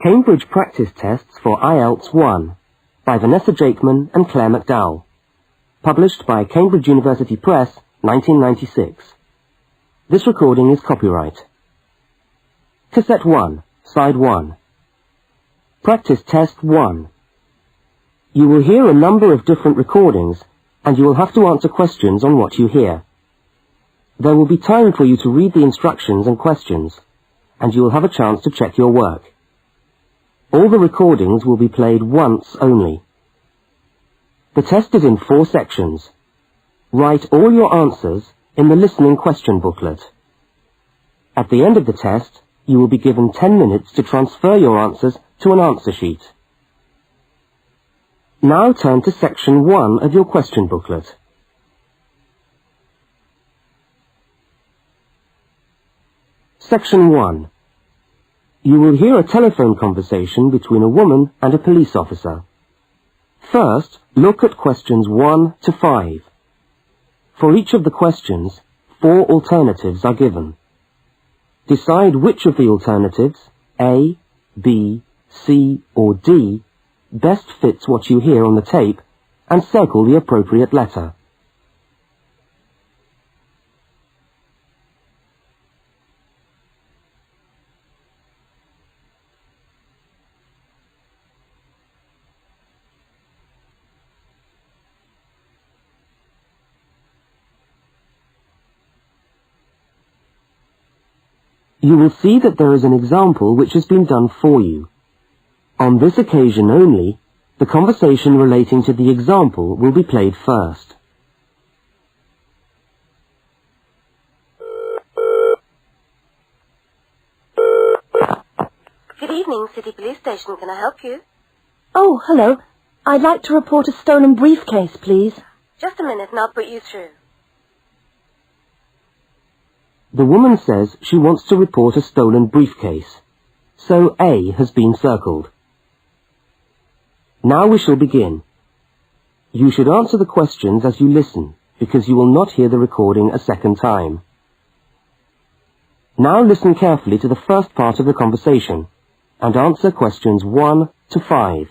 Cambridge Practice Tests for IELTS 1 by Vanessa Jakeman and Claire McDowell. Published by Cambridge University Press, 1996. This recording is copyright. Cassette 1, Side 1. Practice Test 1. You will hear a number of different recordings, and you will have to answer questions on what you hear. There will be time for you to read the instructions and questions, and you will have a chance to check your work. All the recordings will be played once only. The test is in 4 sections. Write all your answers in the listening question booklet. At the end of the test, you will be given 10 minutes to transfer your answers to an answer sheet. Now turn to section 1 of your question booklet. Section 1. You will hear a telephone conversation between a woman and a police officer. First, look at questions 1 to 5. For each of the questions, 4 alternatives are given. Decide which of the alternatives, A, B, C, or D, best fits what you hear on the tape, and circle the appropriate letter. You will see that there is an example which has been done for you. On this occasion only, the conversation relating to the example will be played first. Good evening, City Police Station. Can I help you? Oh, hello. I'd like to report a stolen briefcase, please. Just a minute and I'll put you through. The woman says she wants to report a stolen briefcase, so A has been circled. Now we shall begin. You should answer the questions as you listen, because you will not hear the recording a second time. Now listen carefully to the first part of the conversation, and answer questions 1 to 5.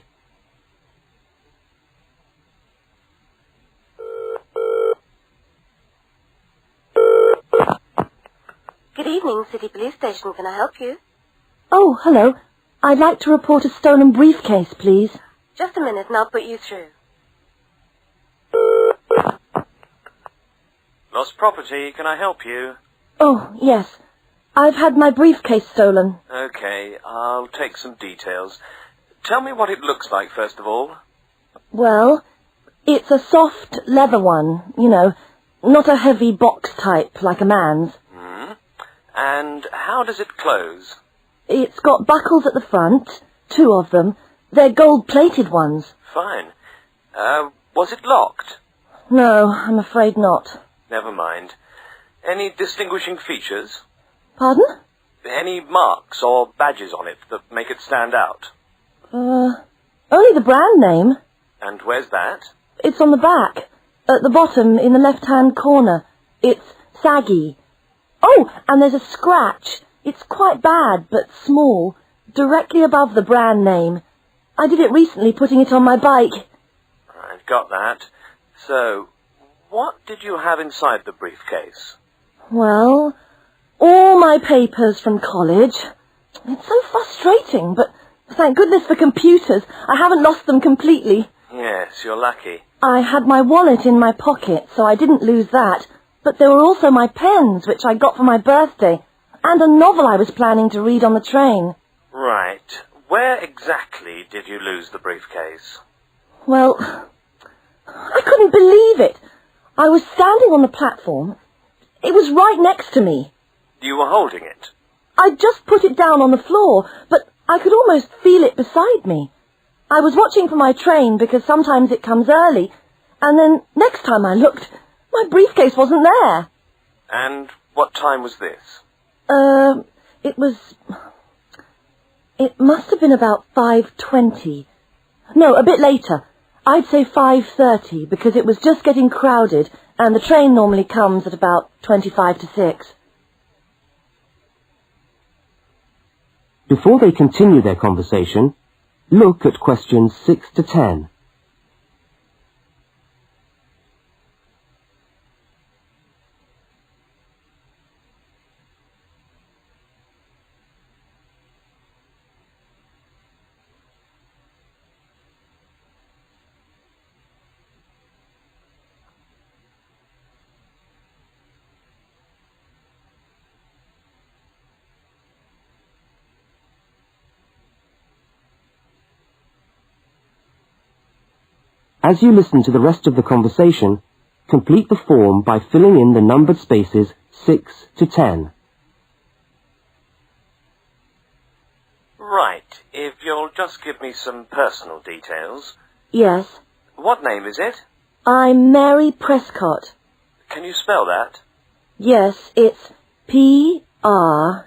Good evening, City Police Station. Can I help you? Oh, hello. I'd like to report a stolen briefcase, please. Just a minute and I'll put you through. Lost property, can I help you? Oh, yes. I've had my briefcase stolen. Okay, I'll take some details. Tell me what it looks like, first of all. Well, it's a soft leather one, you know, not a heavy box type like a man's. And how does it close? It's got buckles at the front, 2 of them. They're gold-plated ones. Fine. Was it locked? No, I'm afraid not. Never mind. Any distinguishing features? Pardon? Any marks or badges on it that make it stand out? Only the brand name. And where's that? It's on the back, at the bottom in the left-hand corner. It's saggy. Oh, and there's a scratch. It's quite bad, but small, directly above the brand name. I did it recently, putting it on my bike. I've got that. So, what did you have inside the briefcase? Well, all my papers from college. It's so frustrating, but thank goodness for computers. I haven't lost them completely. Yes, you're lucky. I had my wallet in my pocket, so I didn't lose that. But there were also my pens, which I got for my birthday, and a novel I was planning to read on the train. Right. Where exactly did you lose the briefcase? Well, I couldn't believe it. I was standing on the platform. It was right next to me. You were holding it? I'd just put it down on the floor, but I could almost feel it beside me. I was watching for my train because sometimes it comes early, and then next time I looked, my briefcase wasn't there. And what time was this? It must have been about 5:20. No, a bit later. I'd say 5:30 because it was just getting crowded and the train normally comes at about 25 to 6. Before they continue their conversation, look at questions 6 to 10. As you listen to the rest of the conversation, complete the form by filling in the numbered spaces 6 to 10. Right. If you'll just give me some personal details. Yes. What name is it? I'm Mary Prescott. Can you spell that? Yes, it's Prescott.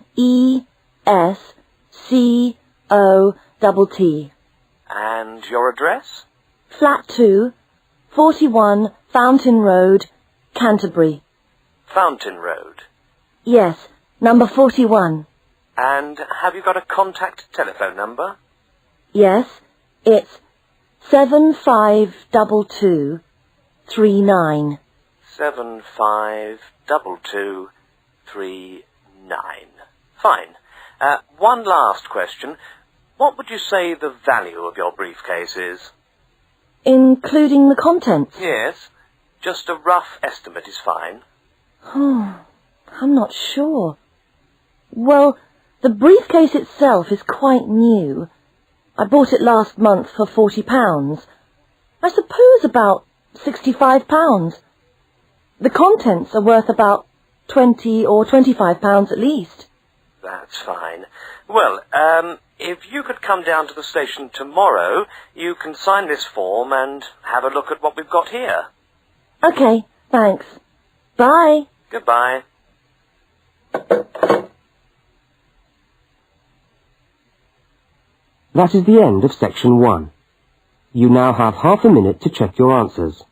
And your address? Flat 2, 41 Fountain Road, Canterbury. Fountain Road. Yes, number 41. And have you got a contact telephone number? Yes, it's 752239. 752239. Fine. One last question. What would you say the value of your briefcase is? Including the contents? Yes. Just a rough estimate is fine. Oh, I'm not sure. Well, the briefcase itself is quite new. I bought it last month for £40. I suppose about £65. The contents are worth about £20 or £25 at least. That's fine. Well, if you could come down to the station tomorrow, you can sign this form and have a look at what we've got here. Okay, thanks. Bye. Goodbye. That is the end of section 1. You now have half a minute to check your answers.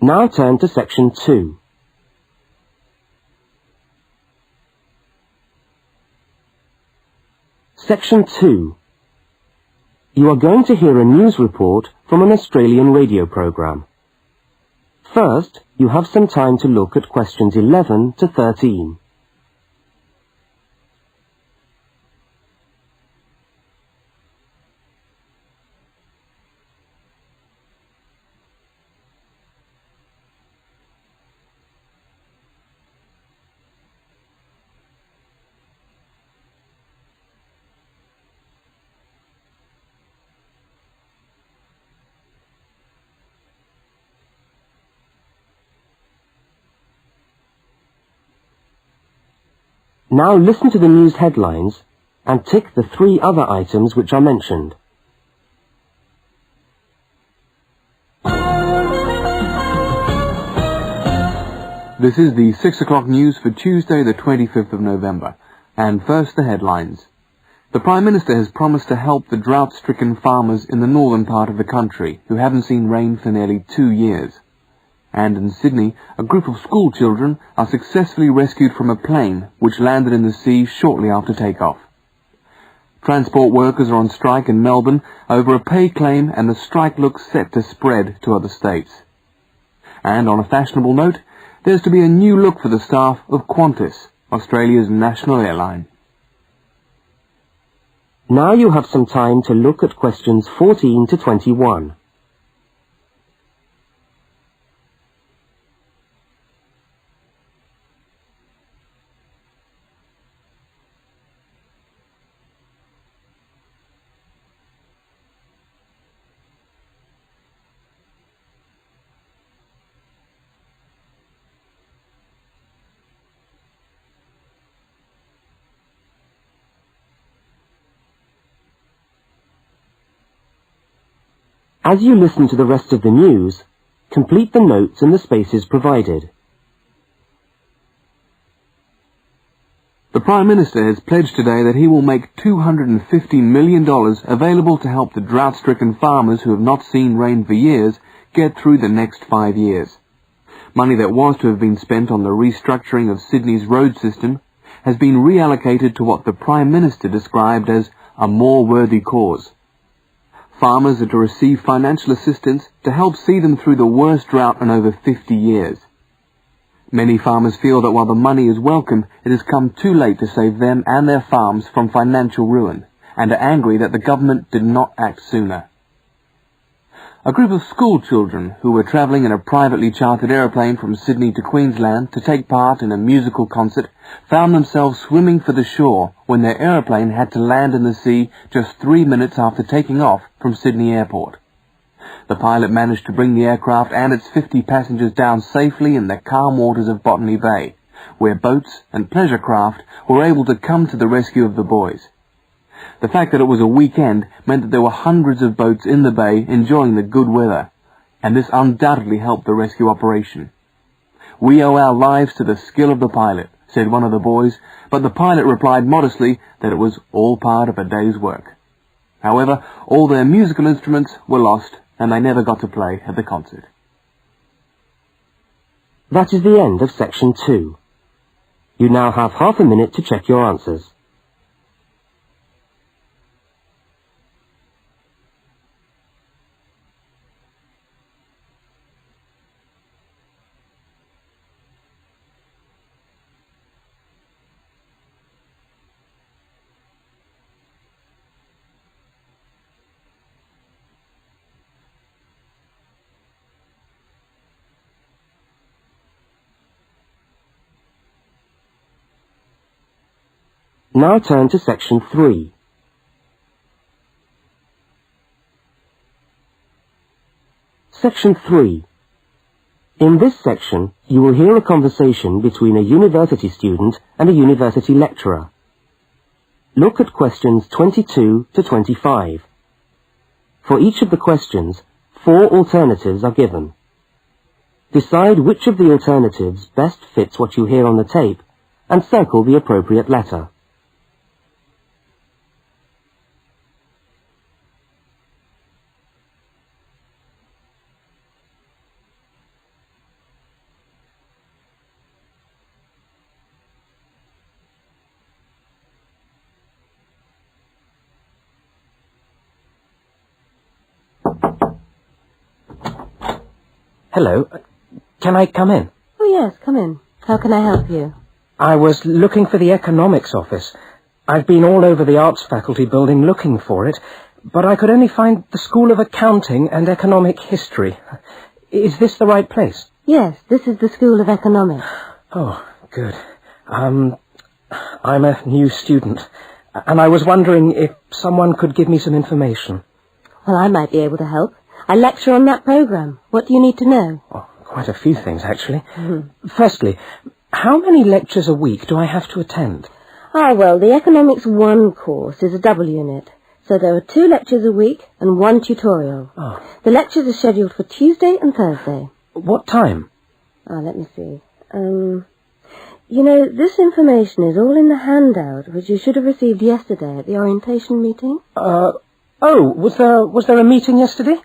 Now turn to section 2. Section 2. You are going to hear a news report from an Australian radio program. First, you have some time to look at questions 11 to 13. Now listen to the news headlines and tick the 3 other items which are mentioned. This is the 6 o'clock news for Tuesday the 25th of November. And first the headlines. The Prime Minister has promised to help the drought-stricken farmers in the northern part of the country who haven't seen rain for nearly 2 years. And in Sydney, a group of school children are successfully rescued from a plane which landed in the sea shortly after takeoff. Transport workers are on strike in Melbourne over a pay claim, and the strike looks set to spread to other states. And on a fashionable note, there's to be a new look for the staff of Qantas, Australia's national airline. Now you have some time to look at questions 14 to 21. As you listen to the rest of the news, complete the notes in the spaces provided. The Prime Minister has pledged today that he will make $250 million available to help the drought-stricken farmers who have not seen rain for years get through the next 5 years. Money that was to have been spent on the restructuring of Sydney's road system has been reallocated to what the Prime Minister described as a more worthy cause. Farmers are to receive financial assistance to help see them through the worst drought in over 50 years. Many farmers feel that while the money is welcome, it has come too late to save them and their farms from financial ruin, and are angry that the government did not act sooner. A group of school children who were travelling in a privately chartered aeroplane from Sydney to Queensland to take part in a musical concert found themselves swimming for the shore when their aeroplane had to land in the sea just 3 minutes after taking off from Sydney Airport. The pilot managed to bring the aircraft and its 50 passengers down safely in the calm waters of Botany Bay, where boats and pleasure craft were able to come to the rescue of the boys. The fact that it was a weekend meant that there were hundreds of boats in the bay enjoying the good weather, and this undoubtedly helped the rescue operation. "We owe our lives to the skill of the pilot," said one of the boys, but the pilot replied modestly that it was all part of a day's work. However, all their musical instruments were lost, and they never got to play at the concert. That is the end of section 2. You now have half a minute to check your answers. Now turn to section 3. Section 3. In this section, you will hear a conversation between a university student and a university lecturer. Look at questions 22 to 25. For each of the questions, 4 alternatives are given. Decide which of the alternatives best fits what you hear on the tape and circle the appropriate letter. Hello. Can I come in? Oh, yes, come in. How can I help you? I was looking for the economics office. I've been all over the arts faculty building looking for it, but I could only find the School of Accounting and Economic History. Is this the right place? Yes, this is the School of Economics. Oh, good. I'm a new student, and I was wondering if someone could give me some information. Well, I might be able to help. I lecture on that program. What do you need to know? Oh, quite a few things, actually. Firstly, how many lectures a week do I have to attend? Ah, well, the Economics 1 course is a double unit. So there are 2 lectures a week and 1 tutorial. Oh. The lectures are scheduled for Tuesday and Thursday. What time? Let me see. You know, this information is all in the handout, which you should have received yesterday at the orientation meeting. Was there a meeting yesterday?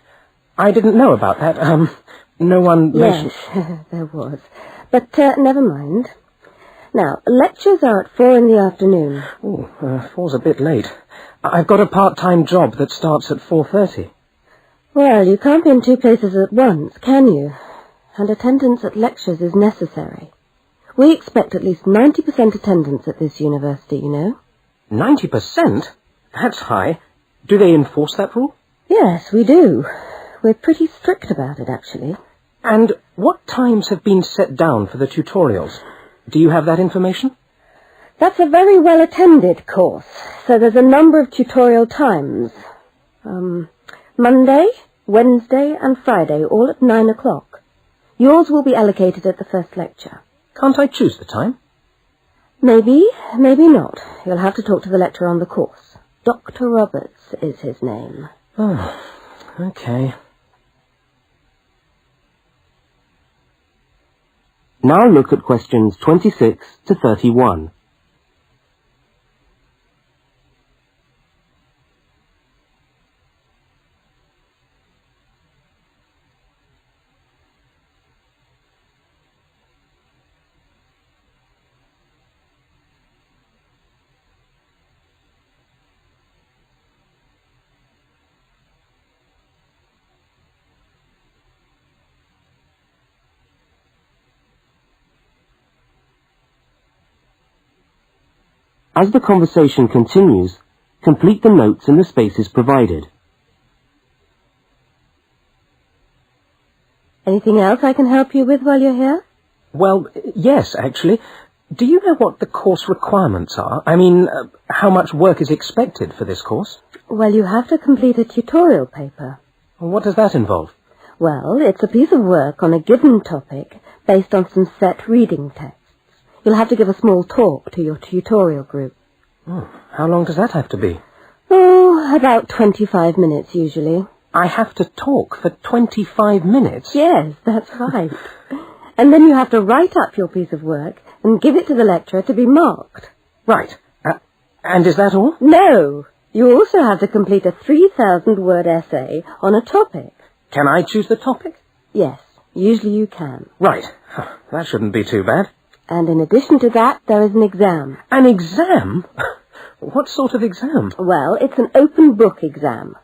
I didn't know about that. No one mentioned... Yes, there was. But never mind. Now, lectures are at 4 in the afternoon. Oh, 4's a bit late. I've got a part-time job that starts at 4:30. Well, you can't be in 2 places at once, can you? And attendance at lectures is necessary. We expect at least 90% attendance at this university, you know. 90%? That's high. Do they enforce that rule? Yes, we do. We're pretty strict about it, actually. And what times have been set down for the tutorials? Do you have that information? That's a very well-attended course, so there's a number of tutorial times. Monday, Wednesday and Friday, all at 9 o'clock. Yours will be allocated at the first lecture. Can't I choose the time? Maybe, maybe not. You'll have to talk to the lecturer on the course. Dr. Roberts is his name. Oh, okay. Now look at questions 26 to 31. As the conversation continues, complete the notes in the spaces provided. Anything else I can help you with while you're here? Well, yes, actually. Do you know what the course requirements are? I mean, how much work is expected for this course? Well, you have to complete a tutorial paper. What does that involve? Well, it's a piece of work on a given topic based on some set reading texts. You'll have to give a small talk to your tutorial group. Oh, how long does that have to be? Oh, about 25 minutes usually. I have to talk for 25 minutes? Yes, that's right. And then you have to write up your piece of work and give it to the lecturer to be marked. Right. And is that all? No. You also have to complete a 3,000-word essay on a topic. Can I choose the topic? Yes, usually you can. Right. That shouldn't be too bad. And in addition to that, there is an exam. An exam? What sort of exam? Well, it's an open book exam.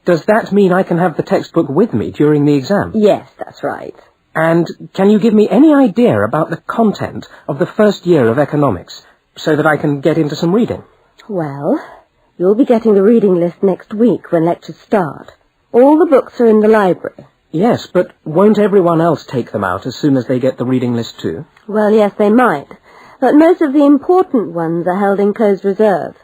Does that mean I can have the textbook with me during the exam? Yes, that's right. And can you give me any idea about the content of the first year of economics, so that I can get into some reading? Well, you'll be getting the reading list next week when lectures start. All the books are in the library. Yes, but won't everyone else take them out as soon as they get the reading list too? Well, yes, they might. But most of the important ones are held in closed reserve.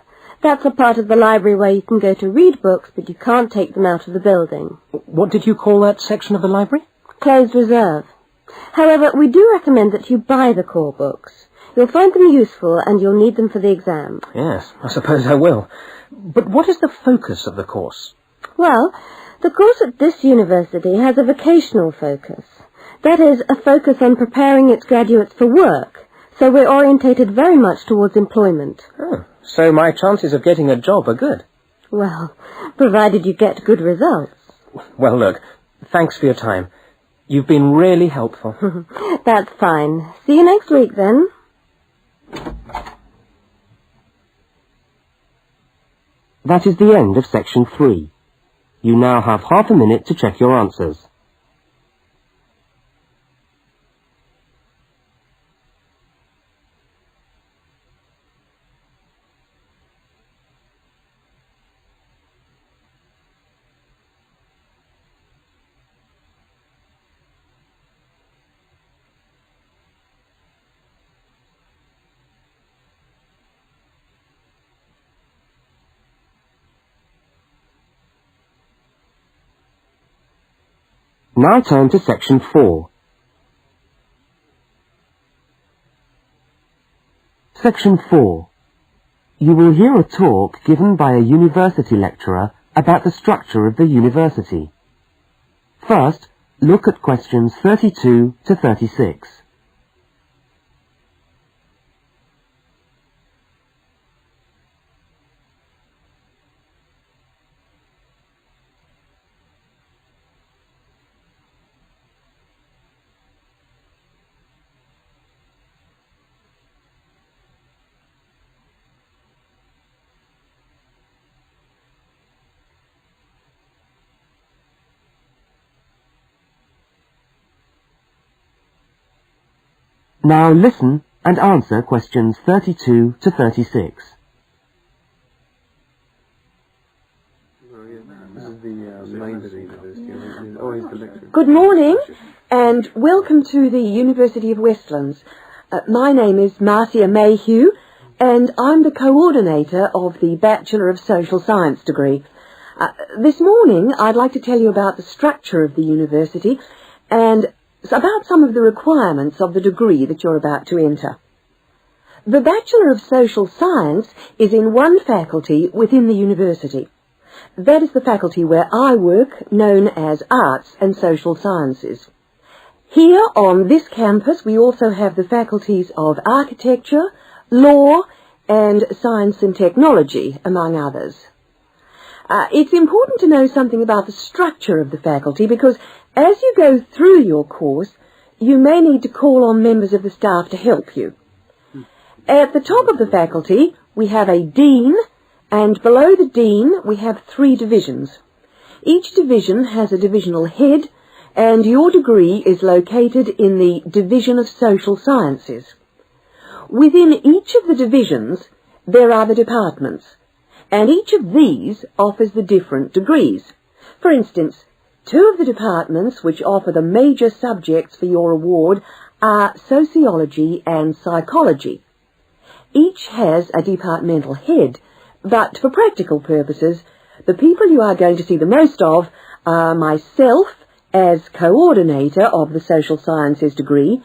That's a part of the library where you can go to read books, but you can't take them out of the building. What did you call that section of the library? Closed reserve. However, we do recommend that you buy the core books. You'll find them useful and you'll need them for the exam. Yes, I suppose I will. But what is the focus of the course? Well, the course at this university has a vocational focus. That is, a focus on preparing its graduates for work. So we're orientated very much towards employment. Oh, so my chances of getting a job are good? Well, provided you get good results. Well, look, thanks for your time. You've been really helpful. That's fine. See you next week, then. That is the end of section 3. You now have half a minute to check your answers. Now turn to section 4. Section 4. You will hear a talk given by a university lecturer about the structure of the university. First, look at questions 32 to 36. Now listen and answer questions 32 to 36. Good morning and welcome to the University of Westlands. My name is Marcia Mayhew and I'm the coordinator of the Bachelor of Social Science degree. This morning I'd like to tell you about the structure of the university and about some of the requirements of the degree that you're about to enter. The Bachelor of Social Science is in one faculty within the university. That is the faculty where I work, known as Arts and Social Sciences. Here on this campus we also have the faculties of architecture, law and science and technology, among others. It's important to know something about the structure of the faculty because as you go through your course, you may need to call on members of the staff to help you. At the top of the faculty, we have a dean, and below the dean, we have 3 divisions. Each division has a divisional head, and your degree is located in the Division of Social Sciences. Within each of the divisions, there are the departments, and each of these offers the different degrees. For instance, 2 of the departments which offer the major subjects for your award are sociology and psychology. Each has a departmental head, but for practical purposes, the people you are going to see the most of are myself as coordinator of the social sciences degree,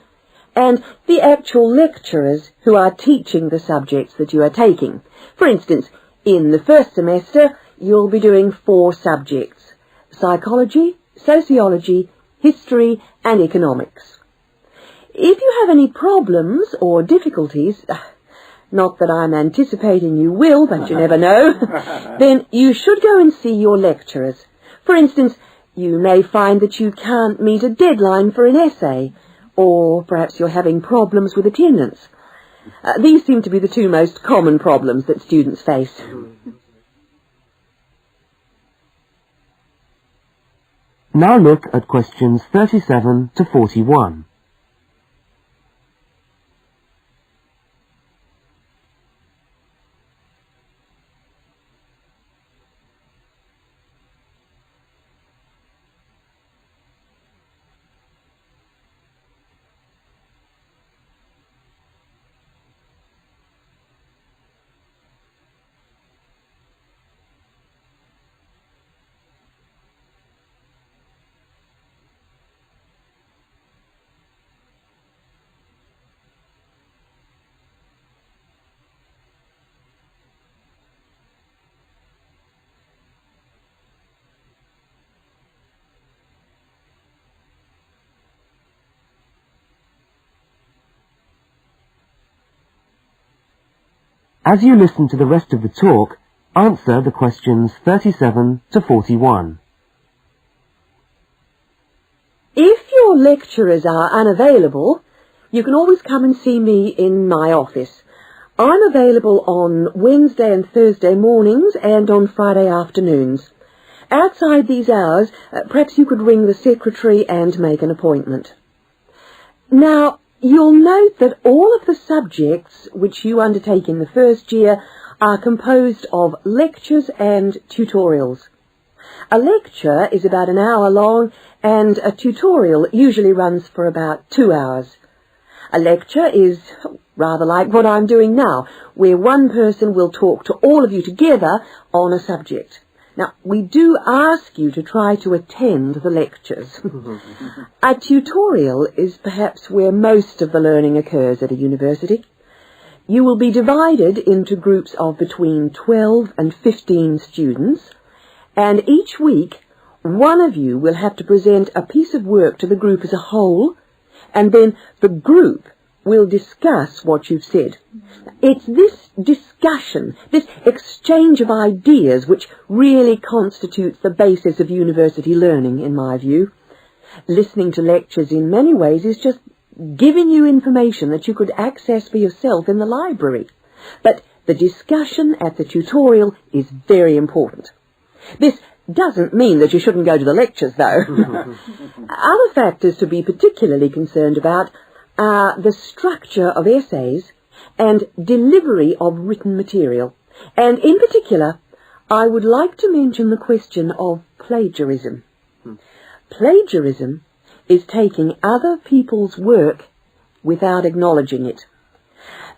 and the actual lecturers who are teaching the subjects that you are taking. For instance, in the first semester, you'll be doing 4 subjects: psychology, sociology, history, and economics. If you have any problems or difficulties, not that I'm anticipating you will, but you never know, then you should go and see your lecturers. For instance, you may find that you can't meet a deadline for an essay, or perhaps you're having problems with attendance. These seem to be the 2 most common problems that students face. Now look at questions 37 to 41. As you listen to the rest of the talk, answer the questions 37 to 41. If your lecturers are unavailable, you can always come and see me in my office. I'm available on Wednesday and Thursday mornings and on Friday afternoons. Outside these hours, perhaps you could ring the secretary and make an appointment. Now, you'll note that all of the subjects which you undertake in the first year are composed of lectures and tutorials. A lecture is about an hour long and a tutorial usually runs for about 2 hours. A lecture is rather like what I'm doing now, where one person will talk to all of you together on a subject. Now, we do ask you to try to attend the lectures. A tutorial is perhaps where most of the learning occurs at a university. You will be divided into groups of between 12 and 15 students, and each week one of you will have to present a piece of work to the group as a whole, and then the group will discuss what you've said. It's this discussion, this exchange of ideas, which really constitutes the basis of university learning, in my view. Listening to lectures in many ways is just giving you information that you could access for yourself in the library. But the discussion at the tutorial is very important. This doesn't mean that you shouldn't go to the lectures, though. Other factors to be particularly concerned about are the structure of essays and delivery of written material. And in particular, I would like to mention the question of plagiarism. Plagiarism is taking other people's work without acknowledging it.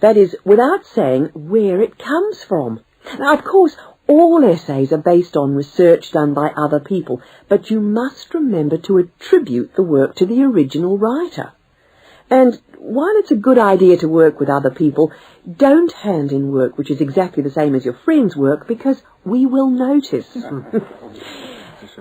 That is, without saying where it comes from. Now, of course, all essays are based on research done by other people, but you must remember to attribute the work to the original writer. And while it's a good idea to work with other people, don't hand in work which is exactly the same as your friend's work, because we will notice.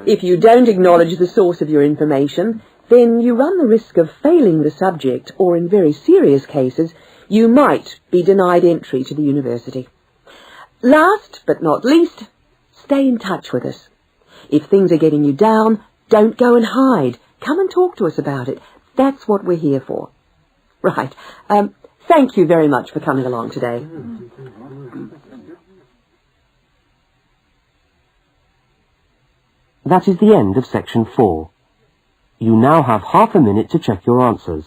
If you don't acknowledge the source of your information, then you run the risk of failing the subject, or in very serious cases, you might be denied entry to the university. Last but not least, stay in touch with us. If things are getting you down, don't go and hide. Come and talk to us about it. That's what we're here for. Right. Thank you very much for coming along today. That is the end of section 4. You now have half a minute to check your answers.